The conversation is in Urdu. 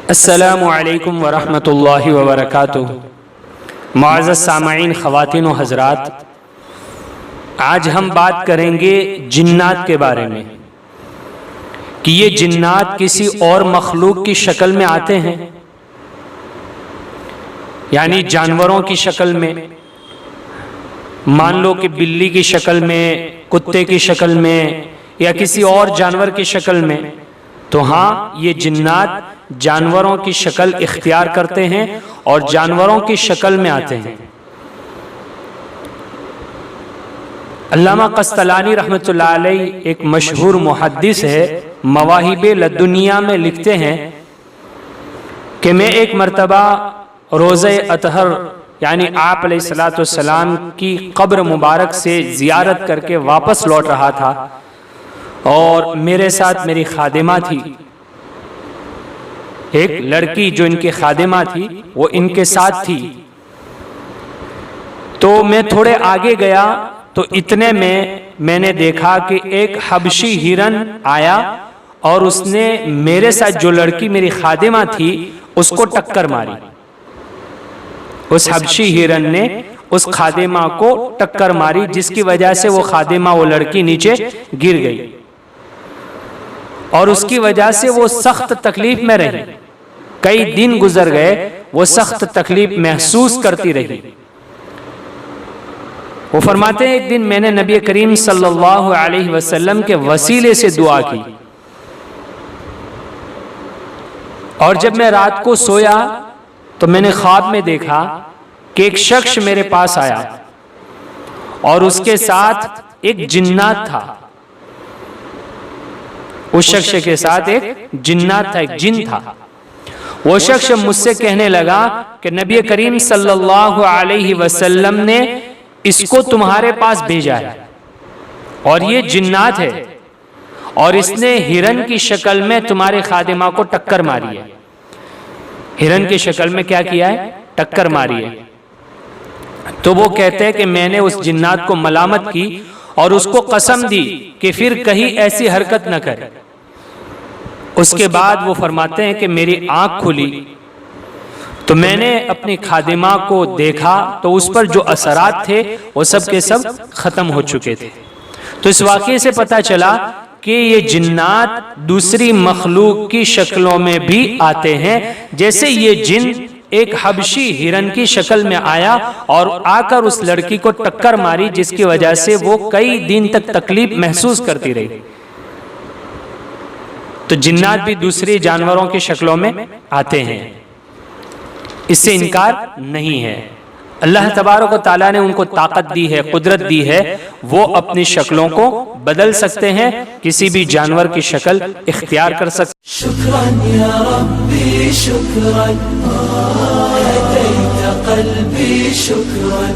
السلام علیکم ورحمۃ اللہ وبرکاتہ۔ معزز سامعین، خواتین و حضرات، آج ہم بات کریں گے جنات کے بارے میں کہ یہ جنات کسی اور مخلوق کی شکل میں آتے ہیں، یعنی جانوروں کی شکل میں، مان لو کہ بلی کی شکل میں، کتے کی شکل میں، یا کسی اور جانور کی شکل میں، تو ہاں یہ جنات جانوروں کی شکل اختیار کرتے ہیں اور جانوروں کی شکل میں آتے ہیں۔ علامہ قسطلانی رحمۃ اللہ علیہ ایک مشہور محدث ہے، مواہب لدنیا میں لکھتے ہیں کہ میں ایک مرتبہ روزہ اطہر یعنی آپ علیہ السلام کی قبر مبارک سے زیارت کر کے واپس لوٹ رہا تھا، اور میرے ساتھ میری خادمہ تھی، ایک لڑکی جو ان کی خادمہ تھی وہ ان کے ساتھ تھی۔ تو میں تھوڑے آگے گیا تو اتنے میں نے دیکھا کہ ایک حبشی ہرن آیا اور اس نے میرے ساتھ جو لڑکی میری خادمہ تھی اس کو ٹکر ماری۔ اس حبشی ہرن نے اس خادمہ کو ٹکر ماری، جس کی وجہ سے وہ خادمہ، وہ لڑکی نیچے گر گئی، اور اس کی وجہ سے وہ سخت تکلیف میں رہی۔ کئی دن گزر گئے، وہ سخت تکلیف محسوس کرتی رہی۔ وہ فرماتے ہیں ایک دن میں نے نبی کریم صلی اللہ علیہ وسلم کے وسیلے سے دعا کی، اور جب میں رات کو سویا تو میں نے خواب میں دیکھا کہ ایک شخص میرے پاس آیا اور اس کے ساتھ ایک جنات تھا۔ اس شخص کے ساتھ ایک جنات تھا، ایک جن تھا۔ وہ شخص مجھ سے کہنے لگا کہ نبی کریم صلی اللہ علیہ وسلم نے اس کو تمہارے پاس بھیجا ہے، اور یہ جنات ہے، اور اس نے ہرن کی شکل میں تمہارے خادمہ کو ٹکر ماری ہے۔ ہرن کی شکل میں کیا کیا ہے؟ ٹکر ماری ہے۔ تو وہ کہتے ہیں کہ میں نے اس جنات کو ملامت کی اور اس کو قسم دی کہ پھر کہیں ایسی حرکت نہ کرے۔ اس کے بعد وہ فرماتے ہیں کہ میری آنکھ کھلی تو میں نے اپنی خادمہ کو دیکھا تو اس پر جو اثرات تھے وہ سب کے سب ختم ہو چکے تھے۔ تو اس واقعے سے پتہ چلا کہ یہ جنات دوسری مخلوق کی شکلوں میں بھی آتے ہیں، جیسے یہ جن ایک حبشی ہرن کی شکل میں آیا اور آ کر اس لڑکی کو ٹکر ماری، جس کی وجہ سے وہ کئی دن تک تکلیف محسوس کرتی رہی۔ تو جنات بھی دوسری جانوروں کی شکلوں میں آتے ہیں، اس سے انکار نہیں ہے۔ اللہ تبارک و تعالیٰ نے ان کو طاقت دی ہے، قدرت دی ہے، وہ اپنی شکلوں کو بدل سکتے ہیں، کسی بھی جانور کی شکل اختیار کر سکتے ہیں۔ شکراً یا ربی شکراً، ہدیت قلبی شکراً،